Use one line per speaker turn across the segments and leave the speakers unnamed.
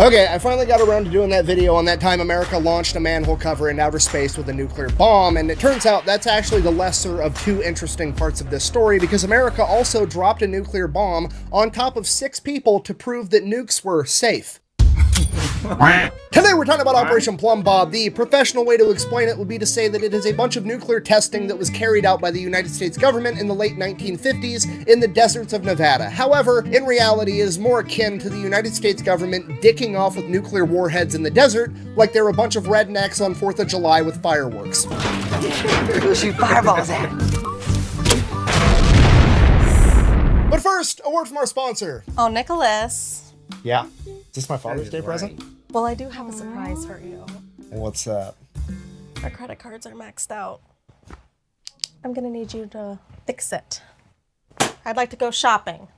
Okay, I finally got around to doing that video on that time America launched a manhole cover in outer space with a nuclear bomb, and it turns out that's actually the lesser of two interesting parts of this story, because America also dropped a nuclear bomb on top of 6 people to prove that nukes were safe. Today we're talking about Operation Plumbob. The professional way to explain it would be to say that it is a bunch of nuclear testing that was carried out by the United States government in the late 1950s in the deserts of Nevada. However, in reality, it is more akin to the United States government dicking off with nuclear warheads in the desert like they're a bunch of rednecks on 4th of July with fireworks.
Go shoot fireballs at him.
But first, a word from our sponsor.
Oh, Nicholas.
Yeah. Is this my Father's Day present?
Well, I do have a surprise for you.
And what's that?
Our credit cards are maxed out. I'm gonna need you to fix it. I'd like to go shopping.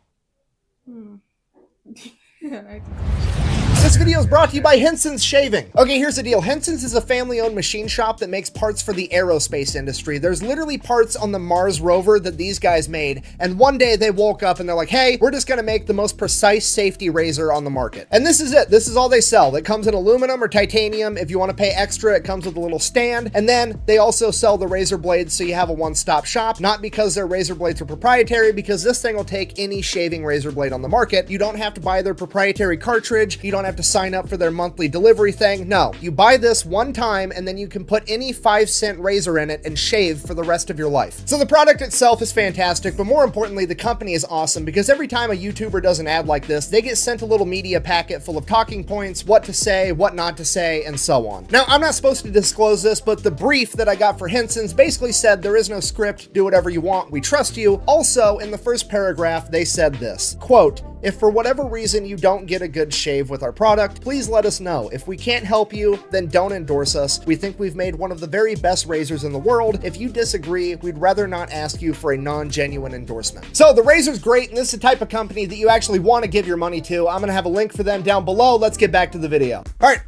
This video is brought to you by Henson's Shaving. Okay, here's the deal. Henson's is a family-owned machine shop that makes parts for the aerospace industry. There's literally parts on the Mars rover that these guys made, and one day they woke up and they're like, hey, we're just gonna make the most precise safety razor on the market. And this is it. This is all they sell. It comes in aluminum or titanium. If you want to pay extra, it comes with a little stand. And then they also sell the razor blades, so you have a one-stop shop, not because their razor blades are proprietary, because this thing will take any shaving razor blade on the market. You don't have to buy their proprietary cartridge. You don't have to sign up for their monthly delivery thing. No, you buy this one time and then you can put any 5-cent razor in it and shave for the rest of your life. So the product itself is fantastic, but more importantly, the company is awesome, because every time a YouTuber does an ad like this, they get sent a little media packet full of talking points, what to say, what not to say, and so on. Now, I'm not supposed to disclose this, but the brief that I got for Henson's basically said there is no script, do whatever you want, we trust you. Also, in the first paragraph, they said this, quote, if for whatever reason you don't get a good shave with our product, please let us know. If we can't help you, then don't endorse us. We think we've made one of the very best razors in the world. If you disagree, we'd rather not ask you for a non-genuine endorsement. So the razor's great, and this is the type of company that you actually want to give your money to. I'm gonna have a link for them down below. Let's get back to the video. All right.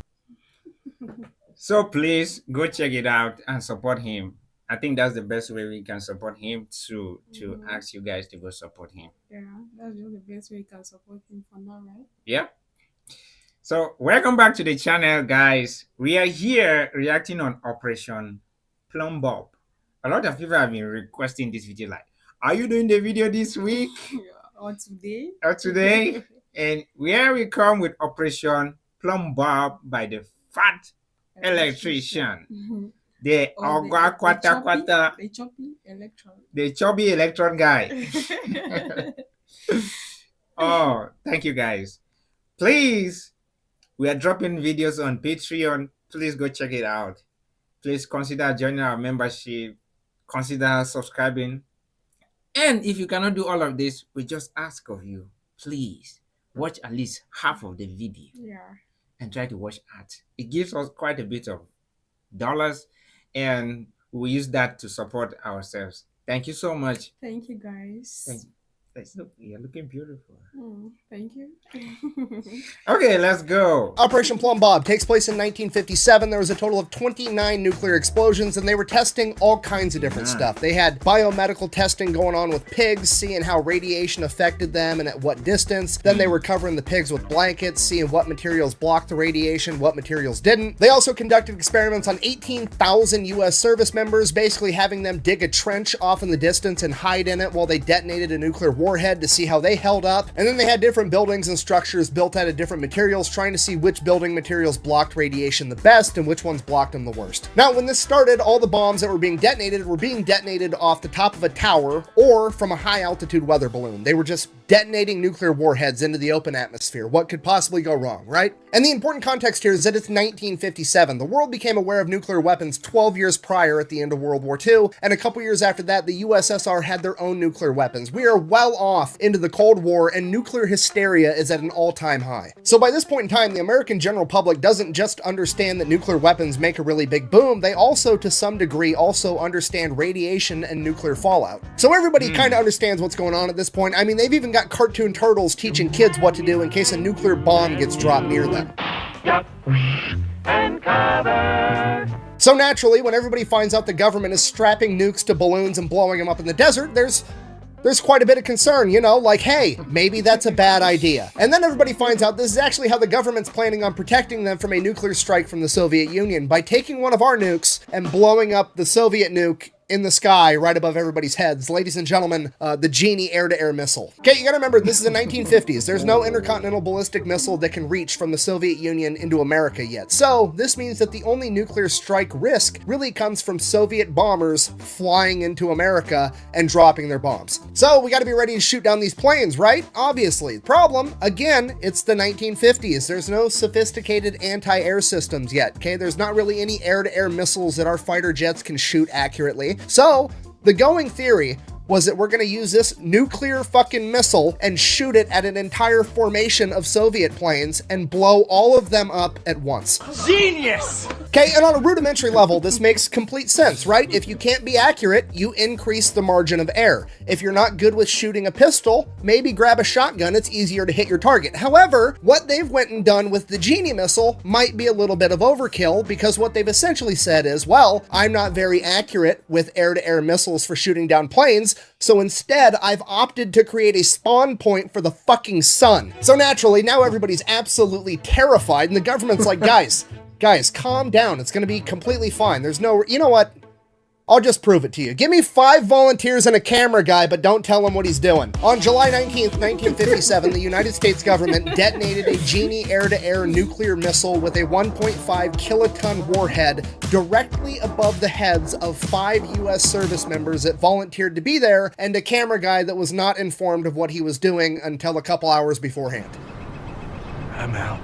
So please go check it out and support him. I think that's the best way we can support him, to ask you guys to go support him.
Yeah, that's just the best way you can support him for now, right?
Yeah. So welcome back to the channel, guys. We are here reacting on Operation Plumbob. A lot of people have been requesting this video, like, are you doing the video this week?
Or today?
Or today? And here we come with Operation Plumbob by the Fat Electrician. The chubby electron guy. Oh, thank you guys. Please, we are dropping videos on Patreon. Please go check it out. Please consider joining our membership. Consider subscribing. And if you cannot do all of this, we just ask of you, please watch at least half of the video.
Yeah.
And try to watch ads. It gives us quite a bit of dollars, and we use that to support ourselves. Thank you so much.
Thank you, guys.
Thank you. Look, you're looking beautiful.
Thank you.
Okay, let's go.
Operation Plumbob takes place in 1957. There was a total of 29 nuclear explosions, and they were testing all kinds of different stuff. They had biomedical testing going on with pigs, seeing how radiation affected them and at what distance. Then they were covering the pigs with blankets, seeing what materials blocked the radiation, what materials didn't. They also conducted experiments on 18,000 US service members, basically having them dig a trench off in the distance and hide in it while they detonated a nuclear warhead to see how they held up. And then they had different buildings and structures built out of different materials, trying to see which building materials blocked radiation the best and which ones blocked them the worst. Now, when this started, all the bombs that were being detonated off the top of a tower or from a high altitude weather balloon. They were just detonating nuclear warheads into the open atmosphere. What could possibly go wrong, right? And the important context here is that it's 1957. The world became aware of nuclear weapons 12 years prior at the end of World War II, and a couple years after that, the USSR had their own nuclear weapons. We are well off into the Cold War, and nuclear hysteria is at an all-time high. So by this point in time, the American general public doesn't just understand that nuclear weapons make a really big boom, they also, to some degree, also understand radiation and nuclear fallout. So everybody kind of understands what's going on at this point. I mean, they've even got cartoon turtles teaching kids what to do in case a nuclear bomb gets dropped near them. So naturally, when everybody finds out the government is strapping nukes to balloons and blowing them up in the desert, there's there's quite a bit of concern, you know, like, hey, maybe that's a bad idea. And then everybody finds out this is actually how the government's planning on protecting them from a nuclear strike from the Soviet Union by taking one of our nukes and blowing up the Soviet nuke in the sky right above everybody's heads. Ladies and gentlemen, the Genie air-to-air missile. Okay, you gotta remember, this is the 1950s. There's no intercontinental ballistic missile that can reach from the Soviet Union into America yet. So this means that the only nuclear strike risk really comes from Soviet bombers flying into America and dropping their bombs. So we gotta be ready to shoot down these planes, right? Obviously. Problem, again, it's the 1950s. There's no sophisticated anti-air systems yet, okay? There's not really any air-to-air missiles that our fighter jets can shoot accurately. So, the going theory was that we're going to use this nuclear fucking missile and shoot it at an entire formation of Soviet planes and blow all of them up at once.
Genius!
Okay, and on a rudimentary level, this makes complete sense, right? If you can't be accurate, you increase the margin of error. If you're not good with shooting a pistol, maybe grab a shotgun, it's easier to hit your target. However, what they've went and done with the Genie missile might be a little bit of overkill, because what they've essentially said is, well, I'm not very accurate with air-to-air missiles for shooting down planes, so instead, I've opted to create a spawn point for the fucking sun. So naturally, now everybody's absolutely terrified, and the government's like, guys, calm down. It's gonna be completely fine. There's no, you know what? I'll just prove it to you. Give me 5 volunteers and a camera guy, but don't tell him what he's doing. On July 19th, 1957, the United States government detonated a Genie air-to-air nuclear missile with a 1.5 kiloton warhead directly above the heads of 5 U.S. service members that volunteered to be there, and a camera guy that was not informed of what he was doing until a couple hours beforehand.
I'm out.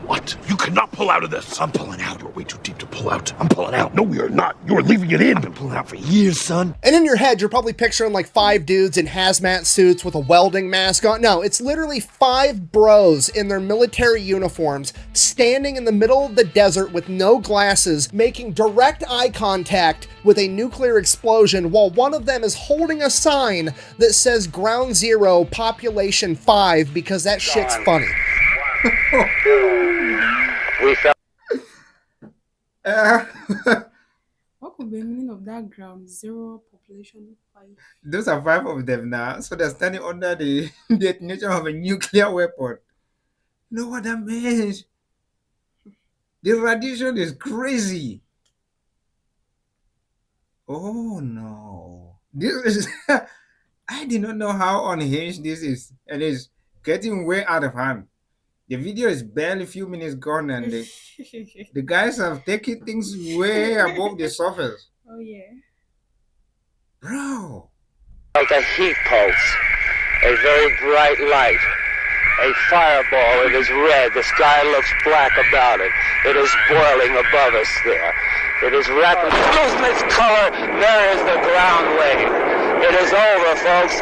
What? You cannot pull out of this. I'm pulling out. You're way too deep to pull out. I'm pulling out. No, you're not. You're leaving it in. I've been pulling out for years, son.
And in your head, you're probably picturing like 5 dudes in hazmat suits with a welding mask on. No, it's literally 5 bros in their military uniforms standing in the middle of the desert with no glasses, making direct eye contact with a nuclear explosion while one of them is holding a sign that says Ground Zero, Population 5, because that shit's funny.
We fell.
What could be the meaning of that ground zero population 5?
Those are 5 of them now. So they're standing under the detonation of a nuclear weapon. You know what that means? The radiation is crazy. Oh no. This is I did not know how unhinged this is. And it's getting way out of hand. The video is barely a few minutes gone, and the guys have taken things way above the surface.
Oh yeah.
Bro.
Like a heat pulse, a very bright light, a fireball. It is red. The sky looks black about it. It is boiling above us there. It is rapidly losing its color. There is the ground wave. It is over, folks.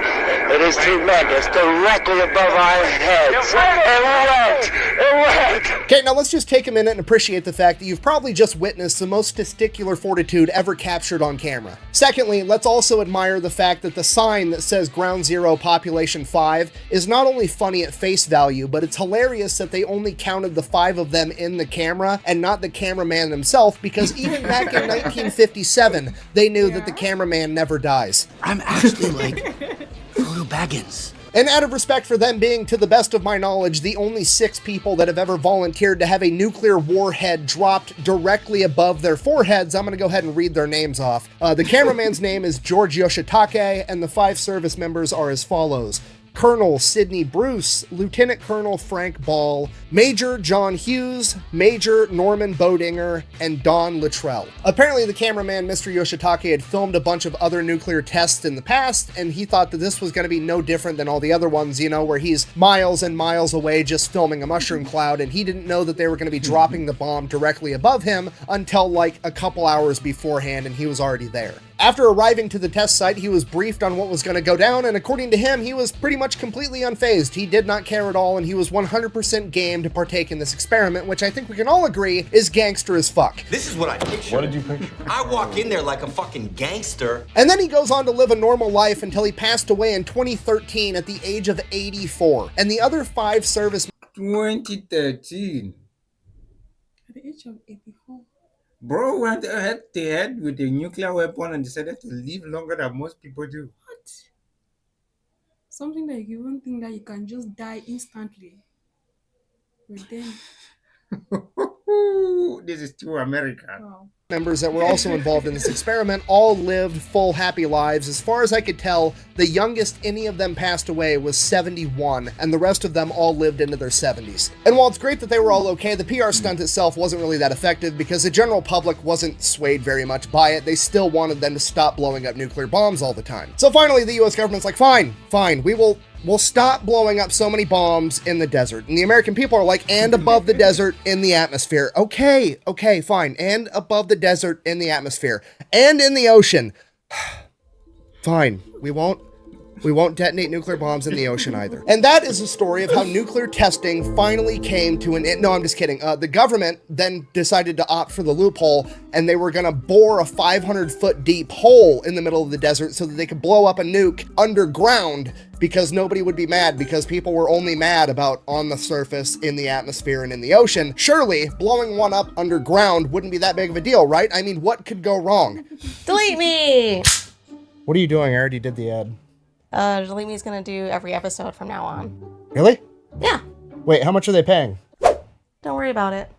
It is tremendous. Directly above our heads. It went.
Okay, now let's just take a minute and appreciate the fact that you've probably just witnessed the most testicular fortitude ever captured on camera. Secondly, let's also admire the fact that the sign that says Ground Zero Population 5 is not only funny at face value, but it's hilarious that they only counted the 5 of them in the camera and not the cameraman himself, because even back in 1957, they knew that the cameraman never dies.
I'm actually like Frodo Baggins.
And out of respect for them being, to the best of my knowledge, the only 6 people that have ever volunteered to have a nuclear warhead dropped directly above their foreheads, I'm going to go ahead and read their names off. The cameraman's name is George Yoshitake, and the 5 service members are as follows: Colonel Sidney Bruce, Lieutenant Colonel Frank Ball, Major John Hughes, Major Norman Bodinger, and Don Luttrell. Apparently the cameraman, Mr. Yoshitake, had filmed a bunch of other nuclear tests in the past, and he thought that this was going to be no different than all the other ones, you know, where he's miles and miles away just filming a mushroom cloud, and he didn't know that they were going to be dropping the bomb directly above him until like a couple hours beforehand, and he was already there. After arriving to the test site, he was briefed on what was going to go down, and according to him, he was pretty much completely unfazed. He did not care at all, and he was 100% game to partake in this experiment, which I think we can all agree is gangster as fuck.
This is what I picture.
What did you picture?
I walk in there like a fucking gangster.
And then he goes on to live a normal life until he passed away in 2013 at the age of 84. And the other 5 service
2013.
At the age of 84.
Bro went head to head with a nuclear weapon and decided to live longer than most people do.
What? something that you even think that you can just die instantly. But then,
This is too American.
wow.
Members that were also involved in this experiment all lived full, happy lives. As far as I could tell, the youngest any of them passed away was 71, and the rest of them all lived into their 70s. And while it's great that they were all okay, the PR stunt itself wasn't really that effective because the general public wasn't swayed very much by it. They still wanted them to stop blowing up nuclear bombs all the time. So finally, the US government's like, fine, we'll stop blowing up so many bombs in the desert. And the American people are like, and above the desert in the atmosphere. Okay, fine. And above the desert in the atmosphere. And in the ocean. Fine. We won't detonate nuclear bombs in the ocean either. And that is the story of how nuclear testing finally came to an end. No, I'm just kidding. The government then decided to opt for the loophole, and they were gonna bore a 500-foot deep hole in the middle of the desert so that they could blow up a nuke underground, because nobody would be mad, because people were only mad about on the surface, in the atmosphere, and in the ocean. Surely, blowing one up underground wouldn't be that big of a deal, right? I mean, what could go wrong?
Delete me!
What are you doing? I already did the ad.
Delete me is gonna do every episode from now on.
Really?
Yeah,
Wait, how much are they paying?
don't worry about it.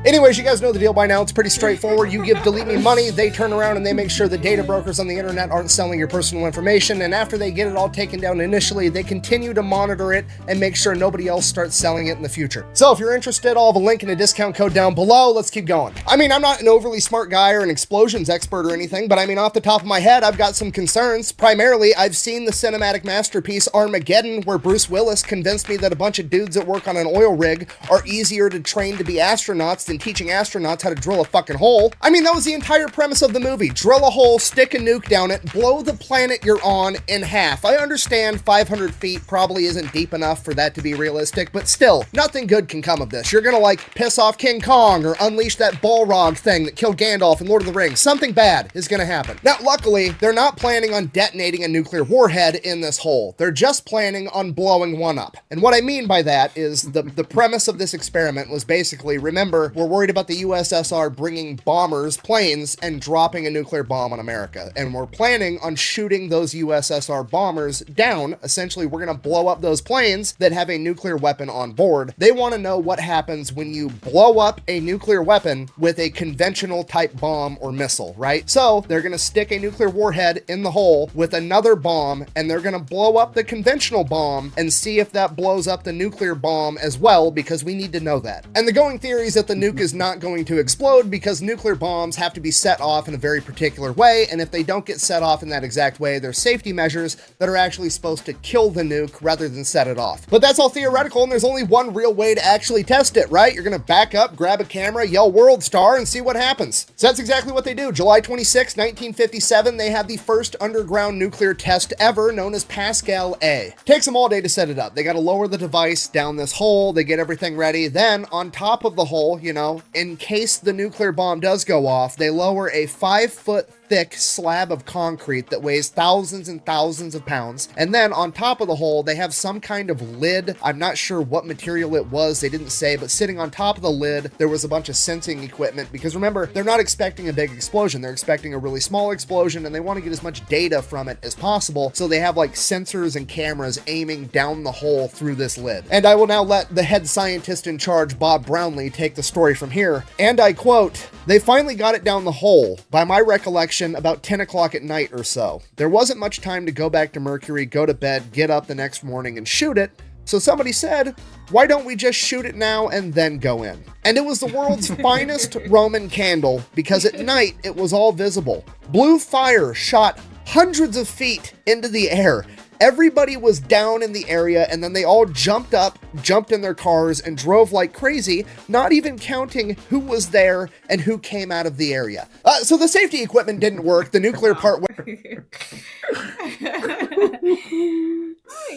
Anyways, you guys know the deal by now. It's pretty straightforward. You give Delete Me money, they turn around and they make sure the data brokers on the internet aren't selling your personal information, and after they get it all taken down initially, they continue to monitor it and make sure nobody else starts selling it in the future. So if you're interested, I'll have a link and a discount code down below. Let's keep going. I mean, I'm not an overly smart guy or an explosions expert or anything, but I mean, off the top of my head, I've got some concerns. Primarily, I've seen the cinematic masterpiece Armageddon, where Bruce Willis convinced me that a bunch of dudes that work on an oil rig are easier to train to be astronauts than teaching astronauts how to drill a fucking hole. I mean, that was the entire premise of the movie. Drill a hole, stick a nuke down it, blow the planet you're on in half. I understand 500 feet probably isn't deep enough for that to be realistic, but still, nothing good can come of this. You're gonna like piss off King Kong or unleash that Balrog thing that killed Gandalf in Lord of the Rings. Something bad is gonna happen. Now, luckily, they're not planning on detonating a nuclear warhead in this hole. They're just planning on blowing one up. And what I mean by that is the premise of this experiment was basically, remember, we're worried about the USSR bringing bombers, planes, and dropping a nuclear bomb on America. And we're planning on shooting those USSR bombers down. Essentially, we're gonna blow up those planes that have a nuclear weapon on board. They wanna know what happens when you blow up a nuclear weapon with a conventional type bomb or missile, right? So they're gonna stick a nuclear warhead in the hole with another bomb, and they're gonna blow up the conventional bomb and see if that blows up the nuclear bomb as well, because we need to know that. And the going theory is that the nuke is not going to explode because nuclear bombs have to be set off in a very particular way, and if they don't get set off in that exact way, there's safety measures that are actually supposed to kill the nuke rather than set it off. But that's all theoretical, and there's only one real way to actually test it, right? You're gonna back up, grab a camera, yell World Star, and see what happens. So that's exactly what they do. July 26, 1957, they have the first underground nuclear test ever, known as Pascal A. Takes them all day to set it up. They gotta lower the device down this hole, they get everything ready, then on top of the hole, you know, in case the nuclear bomb does go off, they lower a 5-foot thick slab of concrete that weighs thousands and thousands of pounds. And then on top of the hole, they have some kind of lid. I'm not sure what material it was, they didn't say, but sitting on top of the lid, there was a bunch of sensing equipment, because remember, they're not expecting a big explosion, they're expecting a really small explosion, and they want to get as much data from it as possible, so they have like sensors and cameras aiming down the hole through this lid. And I will now let the head scientist in charge, Bob Brownlee, take the story from here. And I quote, "They finally got it down the hole, by my recollection, about 10 o'clock at night or so. There wasn't much time to go back to Mercury, go to bed, get up the next morning and shoot it. So somebody said, why don't we just shoot it now and then go in? And it was the world's finest Roman candle, because at night it was all visible. Blue fire shot hundreds of feet into the air. Everybody was down in the area, and then they all jumped up, jumped in their cars, and drove like crazy, not even counting who was there and who came out of the area." So the safety equipment didn't work. The nuclear part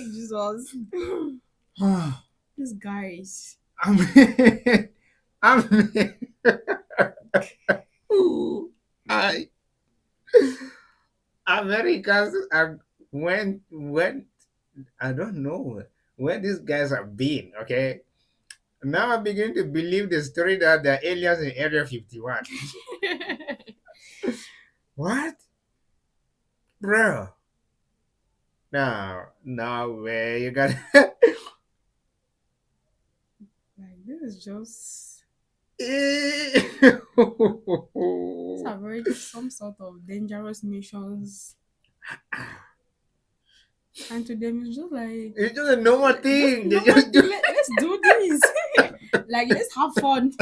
Jesus. These guys.
Americans are when I don't know where these guys have been. Okay, now I'm beginning to believe the story that there are aliens in Area 51. What, bro? No way. You got
Like this is just
it.
avoid some sort of dangerous missions. And to them it's just like
It's just a normal
just
thing. They
normal
just
thing.
do,
Let's do this. Like let's have fun.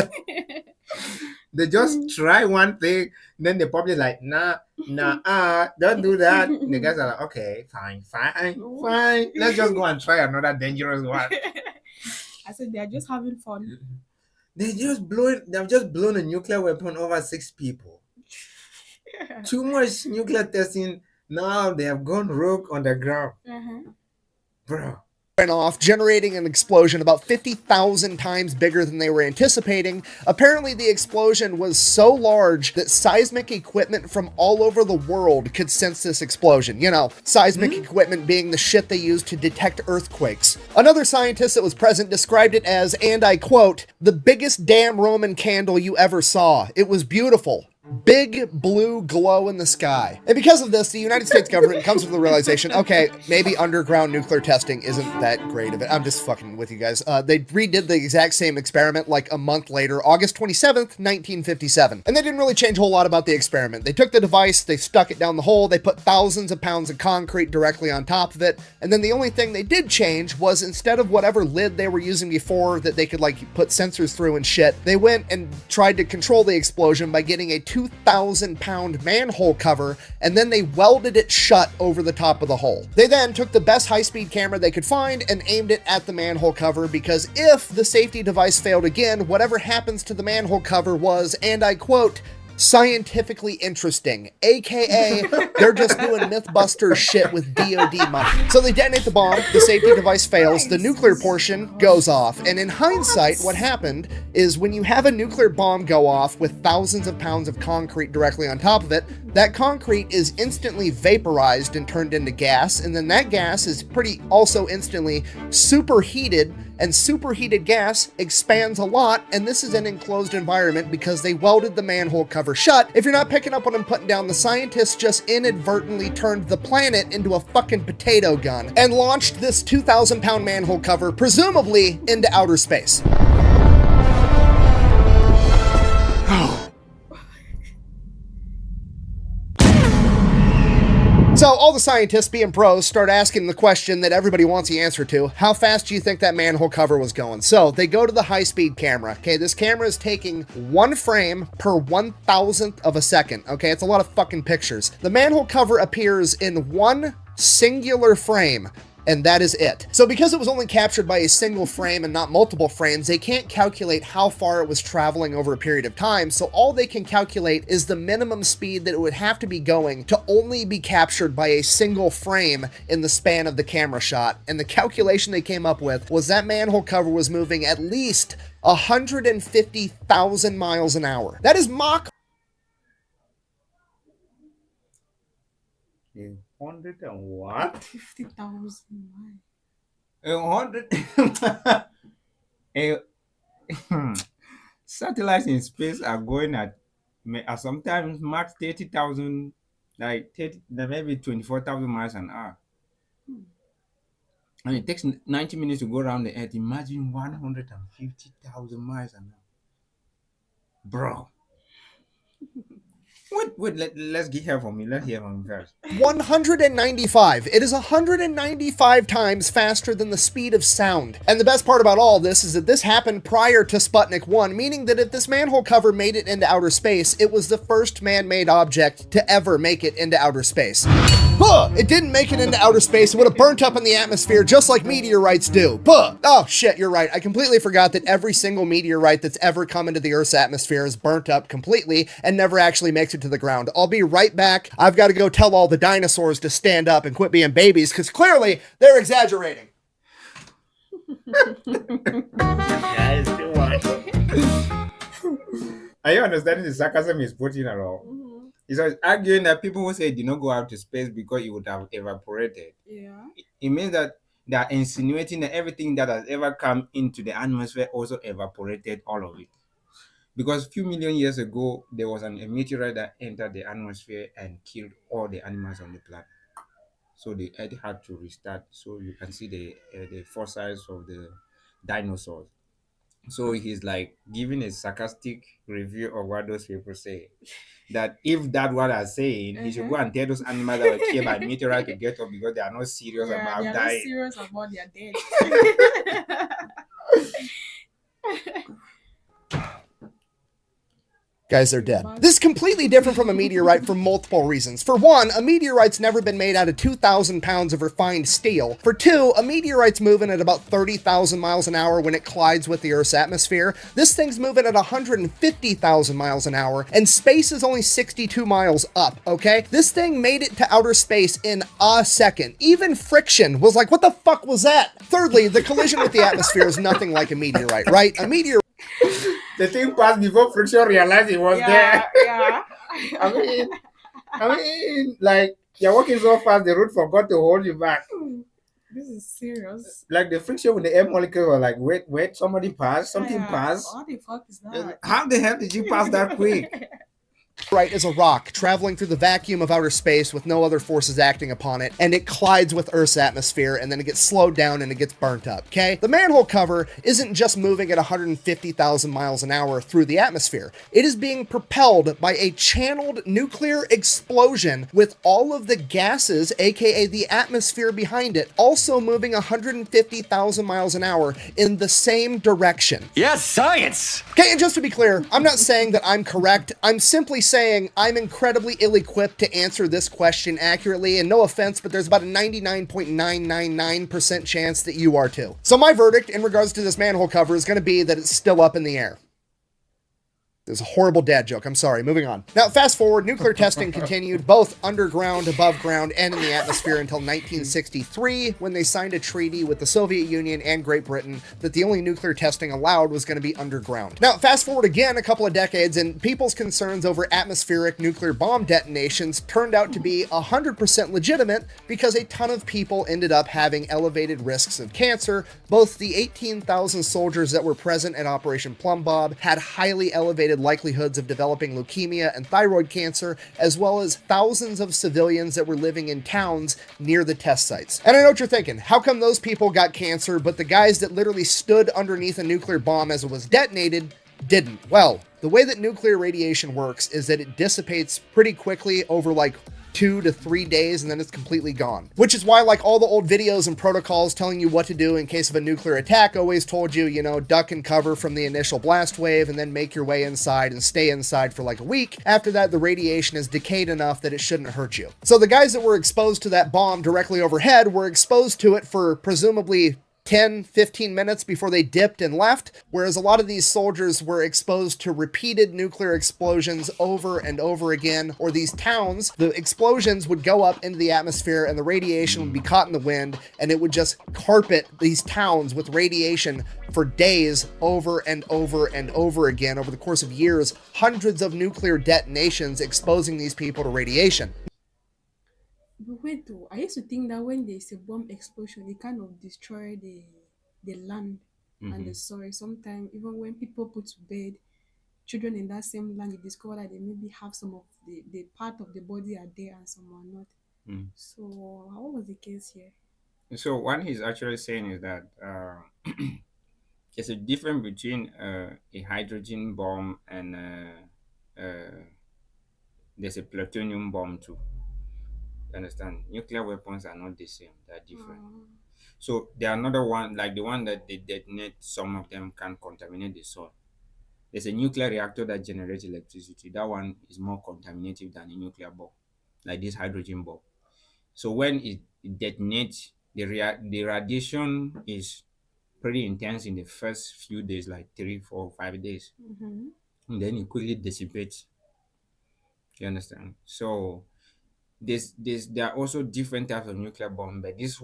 they just try one thing, then the public like, don't do that. The guys are like, okay, fine. Let's just go and try another dangerous one.
I said they are just having fun.
They've just blown a nuclear weapon over 6 people. Too much nuclear testing. Now they have gone rogue on the ground. Bro.
Went off, generating an explosion about 50,000 times bigger than they were anticipating. Apparently, the explosion was so large that seismic equipment from all over the world could sense this explosion. You know, seismic equipment being the shit they use to detect earthquakes. Another scientist that was present described it as, and I quote, "the biggest damn Roman candle you ever saw. It was beautiful. Big blue glow in the sky." And because of this, the United States government comes to the realization, okay, maybe underground nuclear testing isn't that great of it. I'm just fucking with you guys. They redid the exact same experiment like a month later, August 27th, 1957. And they didn't really change a whole lot about the experiment. They took the device, they stuck it down the hole, they put thousands of pounds of concrete directly on top of it, and then the only thing they did change was instead of whatever lid they were using before that they could like put sensors through and shit, they went and tried to control the explosion by getting a 2,000-pound manhole cover, and then they welded it shut over the top of the hole. They then took the best high-speed camera they could find and aimed it at the manhole cover, because if the safety device failed again, whatever happens to the manhole cover was, and I quote, scientifically interesting, aka they're just doing Mythbusters shit with DoD money. So they detonate the bomb, the safety device fails, the nuclear portion goes off, and in hindsight, what happened is when you have a nuclear bomb go off with thousands of pounds of concrete directly on top of it, that concrete is instantly vaporized and turned into gas, and then that gas is pretty also instantly superheated, and superheated gas expands a lot, and this is an enclosed environment because they welded the manhole cover shut. If you're not picking up what I'm putting down, the scientists just inadvertently turned the planet into a fucking potato gun and launched this 2,000-pound manhole cover, presumably into outer space. So all the scientists, being pros, start asking the question that everybody wants the answer to. How fast do you think that manhole cover was going? So they go to the high-speed camera. Okay, this camera is taking 1 frame per 1,000th of a second. Okay, it's a lot of fucking pictures. The manhole cover appears in 1 singular frame, and that is it. So because it was only captured by a single frame and not multiple frames, they can't calculate how far it was traveling over a period of time, so all they can calculate is the minimum speed that it would have to be going to only be captured by a single frame in the span of the camera shot. And the calculation they came up with was that manhole cover was moving at least 150,000 miles an hour. That is Mach
100 and what?
50,000.
100. Satellites in space are going at sometimes max 30,000, like 30, maybe 24,000 miles an hour. And it takes 90 minutes to go around the Earth. Imagine 150,000 miles an hour. Bro. Wait, let's get here from me. Let's hear from me first.
195. It is 195 times faster than the speed of sound. And the best part about all this is that this happened prior to Sputnik 1, meaning that if this manhole cover made it into outer space, it was the first man-made object to ever make it into outer space. It didn't make it into outer space. It would have burnt up in the atmosphere just like meteorites do. Oh shit, you're right. I completely forgot that every single meteorite that's ever come into the Earth's atmosphere is burnt up completely and never actually makes it to the ground. I'll be right back. I've got to go tell all the dinosaurs to stand up and quit being babies, because clearly they're exaggerating.
Guys, too much. Are you understanding the sarcasm he's putting at all? He's arguing that people who say did not go out to space because it would have evaporated.
Yeah.
It means that they are insinuating that everything that has ever come into the atmosphere also evaporated, all of it. Because a few million years ago, there was a meteorite that entered the atmosphere and killed all the animals on the planet. So the Earth had to restart. So you can see the fossils of the dinosaurs. So he's like giving a sarcastic review of what those people say. That if that what I'm saying, he should go and tell those animals that were killed by meteorite to get up because they are not serious
Yeah, they
about
are not
dying.
serious about their death.
Guys, they're dead. This is completely different from a meteorite for multiple reasons. For one, a meteorite's never been made out of 2,000 pounds of refined steel. For two, a meteorite's moving at about 30,000 miles an hour when it collides with the Earth's atmosphere. This thing's moving at 150,000 miles an hour, and space is only 62 miles up, okay? This thing made it to outer space in a second. Even friction was like, what the fuck was that? Thirdly, the collision with the atmosphere is nothing like a meteorite, right? A meteorite
The thing passed before friction realized it was there.
Yeah.
I mean, like you're walking so fast, the road forgot to hold you back.
This is serious.
Like the friction with the air molecule was like, wait, somebody passed, something
Yeah.
passed.
What the fuck is that?
How the hell did you pass that quick?
Meteorite is a rock traveling through the vacuum of outer space with no other forces acting upon it, and it collides with Earth's atmosphere, and then it gets slowed down and it gets burnt up, okay? The manhole cover isn't just moving at 150,000 miles an hour through the atmosphere. It is being propelled by a channeled nuclear explosion with all of the gases, aka the atmosphere behind it, also moving 150,000 miles an hour in the same direction.
Yes, science!
Okay, and just to be clear, I'm not saying that I'm correct. I'm simply saying I'm incredibly ill-equipped to answer this question accurately, and no offense, but there's about a 99.999% chance that you are too. So my verdict in regards to this manhole cover is going to be that it's still up in the air. There's a horrible dad joke. I'm sorry. Moving on. Now, fast forward, nuclear testing continued both underground, above ground, and in the atmosphere until 1963, when they signed a treaty with the Soviet Union and Great Britain that the only nuclear testing allowed was going to be underground. Now, fast forward again a couple of decades, and people's concerns over atmospheric nuclear bomb detonations turned out to be 100% legitimate because a ton of people ended up having elevated risks of cancer. Both the 18,000 soldiers that were present at Operation Plumbob had highly elevated likelihoods of developing leukemia and thyroid cancer, as well as thousands of civilians that were living in towns near the test sites. And I know what you're thinking, how come those people got cancer, but the guys that literally stood underneath a nuclear bomb as it was detonated didn't? Well, the way that nuclear radiation works is that it dissipates pretty quickly over like 2 to 3 days, and then it's completely gone. Which is why, like, all the old videos and protocols telling you what to do in case of a nuclear attack always told you, you know, duck and cover from the initial blast wave and then make your way inside and stay inside for like a week. After that, the radiation is decayed enough that it shouldn't hurt you. So the guys that were exposed to that bomb directly overhead were exposed to it for presumably 10, 15 minutes before they dipped and left, whereas a lot of these soldiers were exposed to repeated nuclear explosions over and over again, or these towns, the explosions would go up into the atmosphere and the radiation would be caught in the wind, and it would just carpet these towns with radiation for days over and over and over again over the course of years, hundreds of nuclear detonations exposing these people to radiation.
But wait though, I used to think that when there's a bomb explosion, it kind of destroy the land and the soil. Sometimes even when people put to bed children in that same land, you discover that they maybe have some of the part of the body are there and some are not. So what was the case here?
So what he's actually saying is that there's a difference between a hydrogen bomb and there's a plutonium bomb too. You understand? Nuclear weapons are not the same; they're different. So there are another one, like the one that they detonate. Some of them can contaminate the soil. There's a nuclear reactor that generates electricity. That one is more contaminative than a nuclear bomb, like this hydrogen bomb. So when it detonates, the radiation is pretty intense in the first few days, like 3, 4, 5 days, and then it quickly dissipates. You understand? So there are also different types of nuclear bomb, but these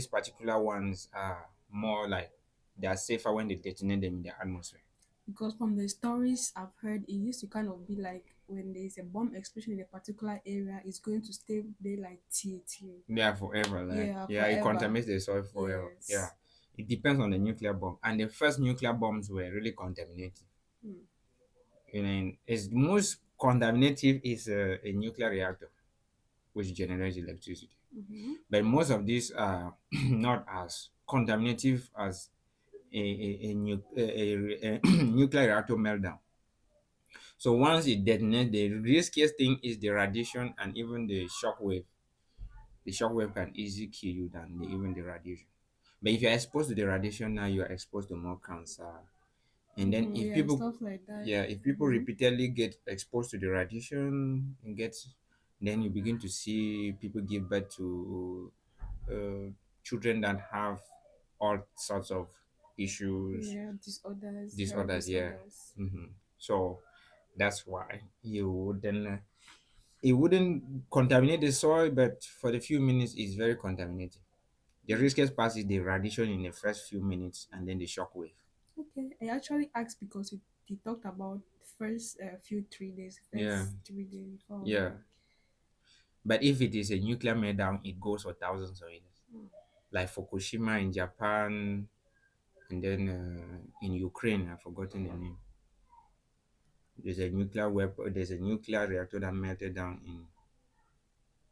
particular ones are more like they are safer when they detonate them in the atmosphere.
Because from the stories I've heard, it used to kind of be like when there's a bomb explosion in a particular area, it's going to stay there like till.
Yeah, forever. Like
Yeah,
it
forever.
contaminates the soil forever.
Yes.
Yeah, it depends on the nuclear bomb, and the first nuclear bombs were really contaminated. You know, it's most contaminative is a nuclear reactor, which generates electricity. But most of these are not as contaminative as a nuclear reactor meltdown. So once it detonates, the riskiest thing is the radiation and even the shock wave. The shock wave can easily kill you than even the radiation. But if you're exposed to the radiation now, you are exposed to more cancer. And then if
Yeah,
people,
stuff like that.
yeah, if people repeatedly get exposed to the radiation and then you begin to see people give birth to children that have all sorts of issues,
Yeah, disorders.
disorders. Yeah. So that's why it wouldn't contaminate the soil, but for the few minutes it's very contaminated. The riskiest part is the radiation in the first few minutes and then the shock wave.
Okay, I actually asked because they talked about the first few 3 days,
Yeah.
3 days before.
Yeah. But if it is a nuclear meltdown, it goes for thousands of years. Like Fukushima in Japan, and then in Ukraine, I've forgotten the name. There's a nuclear weapon. There's a nuclear reactor that melted down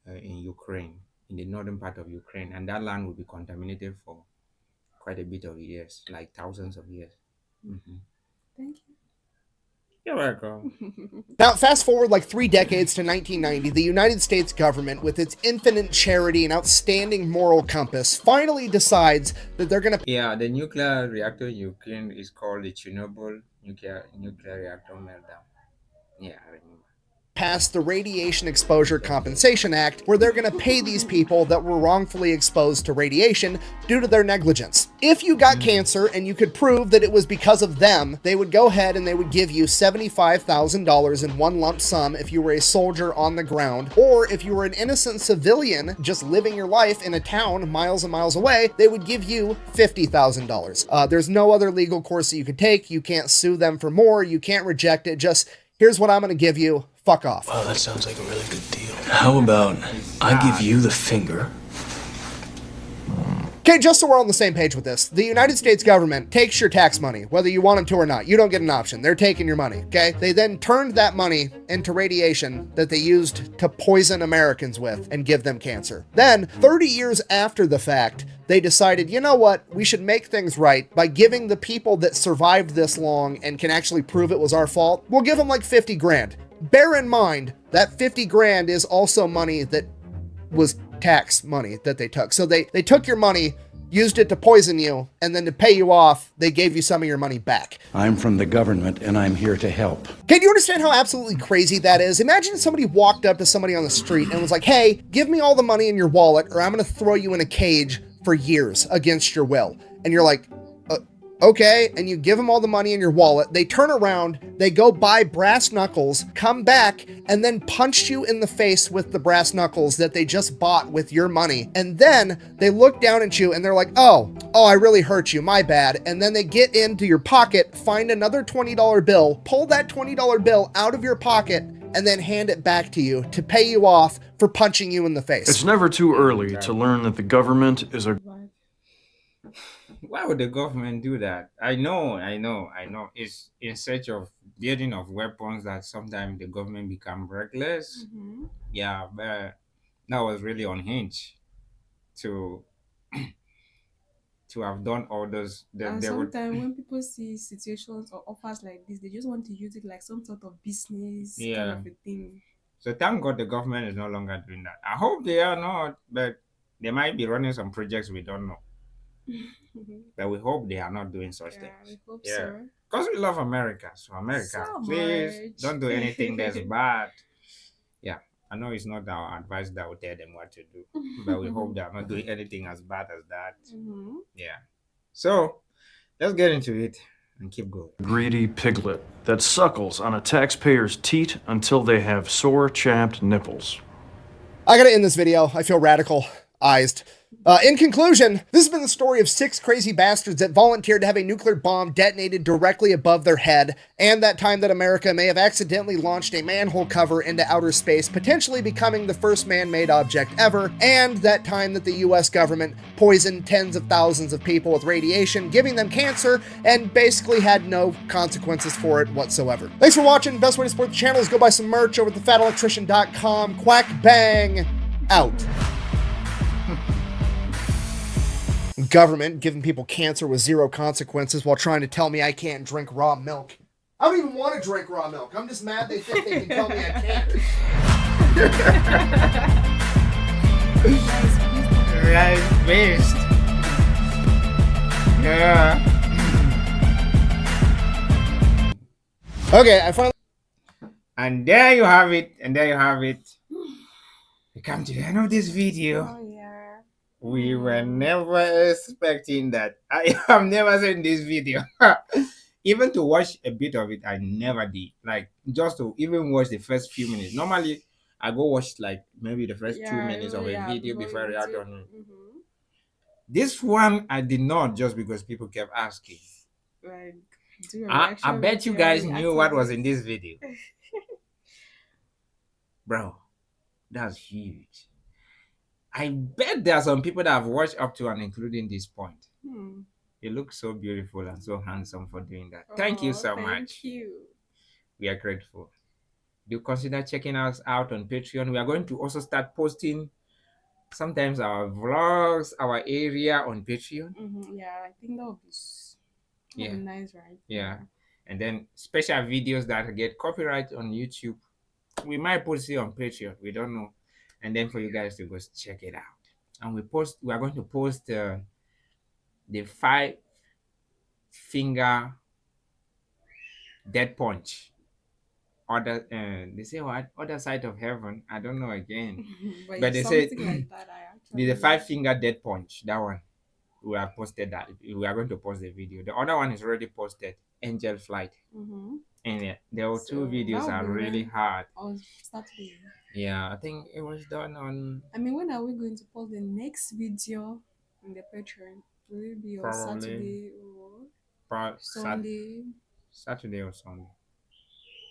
in Ukraine, in the northern part of Ukraine, and that land will be contaminated for quite a bit of years, like thousands of years.
Thank you.
You're welcome.
Now, fast forward like 3 decades to 1990, the United States government, with its infinite charity and outstanding moral compass, finally decides that they're going to
Yeah, the nuclear reactor in Ukraine is called the Chernobyl nuclear reactor meltdown. Yeah, I remember.
pass the Radiation Exposure Compensation Act, where they're going to pay these people that were wrongfully exposed to radiation due to their negligence. If you got cancer and you could prove that it was because of them, they would go ahead and they would give you $75,000 in one lump sum if you were a soldier on the ground, or if you were an innocent civilian just living your life in a town miles and miles away, they would give you $50,000. There's no other legal course that you could take. You can't sue them for more. You can't reject it. Just, here's what I'm going to give you. Fuck off.
Wow, that sounds like a really good deal. How about I give you the finger?
Okay, just so we're on the same page with this, the United States government takes your tax money, whether you want them to or not. You don't get an option. They're taking your money, okay? They then turned that money into radiation that they used to poison Americans with and give them cancer. Then, 30 years after the fact, they decided, you know what? We should make things right by giving the people that survived this long and can actually prove it was our fault, we'll give them like 50 grand. Bear in mind that 50 grand is also money that was tax money that they took. So they took your money, used it to poison you, and then to pay you off, they gave you some of your money back.
I'm from the government and I'm here to help.
Can you understand how absolutely crazy that is? Imagine somebody walked up to somebody on the street and was like, hey, give me all the money in your wallet or I'm going to throw you in a cage for years against your will. And you're like, okay, and you give them all the money in your wallet. They turn around, they go buy brass knuckles, come back, and then punch you in the face with the brass knuckles that they just bought with your money. And then they look down at you and they're like, oh, I really hurt you, my bad. And then they get into your pocket, find another $20 bill, pull that $20 bill out of your pocket, and then hand it back to you to pay you off for punching you in the face.
It's never too early to learn that the government is a...
Why would the government do that? I know. It's in search of building of weapons that sometimes the government become reckless. Yeah, but that was really unhinged to have done all those.
And sometimes when people see situations or offers like this, they just want to use it like some sort of business kind of a thing.
So thank God the government is no longer doing that. I hope they are not, but they might be running some projects we don't know. But we hope they are not doing such things.
We hope so.
Because we love America. So America,
So
please
much.
don't do anything that's bad. Yeah, I know it's not our advice that will tell them what to do, but we hope they are not doing anything as bad as that. Yeah. So let's get into it and keep going.
greedy piglet that suckles on a taxpayer's teat until they have sore, chapped nipples.
I gotta end this video. I feel radicalized. In conclusion, this has been the story of 6 crazy bastards that volunteered to have a nuclear bomb detonated directly above their head, and that time that America may have accidentally launched a manhole cover into outer space, potentially becoming the first man-made object ever, and that time that the US government poisoned tens of thousands of people with radiation, giving them cancer, and basically had no consequences for it whatsoever. Thanks for watching. Best way to support the channel is go buy some merch over at thefatelectrician.com. Quack bang out. government giving people cancer with zero consequences while trying to tell me I can't drink raw milk. I don't even want to drink raw milk. I'm just mad they think they can tell me I can't.
Right, based. Yeah.
Okay, I finally...
And there you have it. And there you have it. We come to the end of this video.
Oh, yeah.
We were never expecting that. I have never seen this video. Even to watch a bit of it, I never did. Like, just to even watch the first few minutes. Normally, I go watch like maybe the first 2 minutes of a video before I react on it. This one, I did not, just because people kept asking.
Like,
I bet you guys knew what was in this video. Bro, that's huge. I bet there are some people that have watched up to and including this point. You look so beautiful and so handsome for doing that. Thank you so much.
Thank you.
We are grateful. Do consider checking us out on Patreon. We are going to also start posting sometimes our vlogs, our area on Patreon.
Yeah, I think that would be nice, right?
Yeah. And then special videos that get copyright on YouTube, we might post it on Patreon. We don't know. And then for you guys to go check it out. And we are going to post the 5-finger dead punch. They say what? Other side of heaven. I don't know again. But they say
like that,
the 5-finger dead punch. That one. We have posted that. We are going to post the video. The other one is already posted. Angel Flight. And there were two videos are really hard.
On Saturday.
Yeah, I think it was done on.
I mean, when are we going to post the next video on the Patreon? Will it be on Saturday or Sunday?
Saturday or Sunday.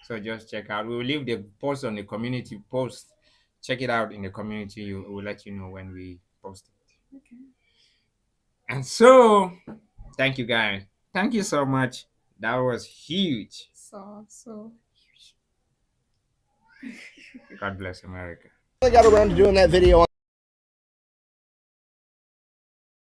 So just check out. We will leave the post on the community post. Check it out in the community. We will let you know when we post it.
Okay.
And so, thank you guys. Thank you so much. That was huge.
So huge.
God bless America.
I got around to doing that video